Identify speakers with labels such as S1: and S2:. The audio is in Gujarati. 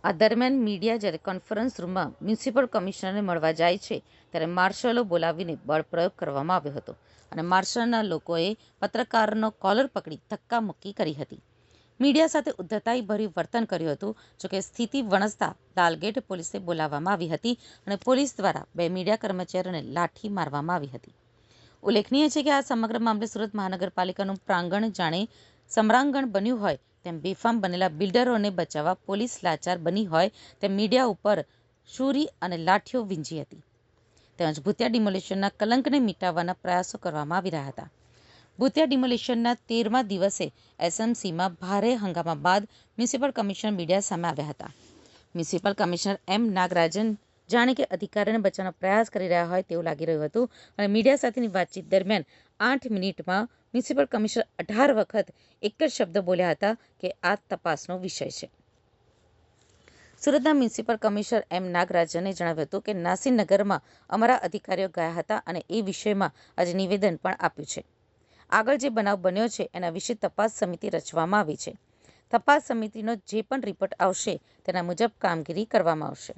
S1: આ દરમિયાન મીડિયા જ્યારે કોન્ફરન્સ રૂમમાં મ્યુનિસિપલ કમિશનરને મળવા જાય છે ત્યારે માર્શલો બોલાવીને બળપ્રયોગ કરવામાં આવ્યો હતો અને માર્શલના લોકોએ પત્રકારનો કોલર પકડી ધક્કામુક્કી કરી હતી. મીડિયા સાથે ઉદ્ધતાઈભર્યું વર્તન કર્યું હતું. જોકે સ્થિતિ વણસતા દાલગેટ પોલીસને બોલાવવામાં આવી હતી અને પોલીસ દ્વારા 2 મીડિયા કર્મચારીઓને લાઠી મારવામાં આવી હતી. ઉલ્લેખનીય છે કે આ સમગ્ર મામલે સુરત મહાનગરપાલિકાનું પ્રાંગણ જાણે સમરાંગણ બન્યું હોય તેમ બેફામ બનેલા બિલ્ડરોને બચાવવા પોલીસ લાચાર બની હોય તેમ મીડિયા ઉપર છૂરી અને લાઠીઓ વીંજી હતી. તેમજ ભૂતિયા ડિમોલિશનના કલંકને મિટાવવાના પ્રયાસો કરવામાં આવી રહ્યા હતા. ભૂતિયા ડિમોલિશનના 13મા દિવસે એસએમસીમાં ભારે હંગામા બાદ મ્યુનિસિપલ કમિશનર મીડિયા સામે આવ્યા હતા. મ્યુનિસિપલ કમિશનર એમ નાગરાજન જાણે કે અધિકારીને બચાવવાનો પ્રયાસ કરી રહ્યા હોય તેવું લાગી રહ્યું હતું અને મીડિયા સાથેની વાતચીત દરમિયાન 8 મિનિટમાં મ્યુનિસિપલ કમિશનર 18 વખત એક જ શબ્દ બોલ્યા હતા કે આ તપાસનો વિષય છે. સુરતના મ્યુનિસિપલ કમિશનર એમ નાગરાજને જણાવ્યું હતું કે નાસીનગરમાં અમારા અધિકારીઓ ગયા હતા અને એ વિષયમાં આજે નિવેદન પણ આપ્યું છે. આગળ જે બનાવ બન્યો છે એના વિશે તપાસ સમિતિ રચવામાં આવી છે. તપાસ સમિતિનો જે પણ રિપોર્ટ આવશે તેના મુજબ કામગીરી કરવામાં આવશે.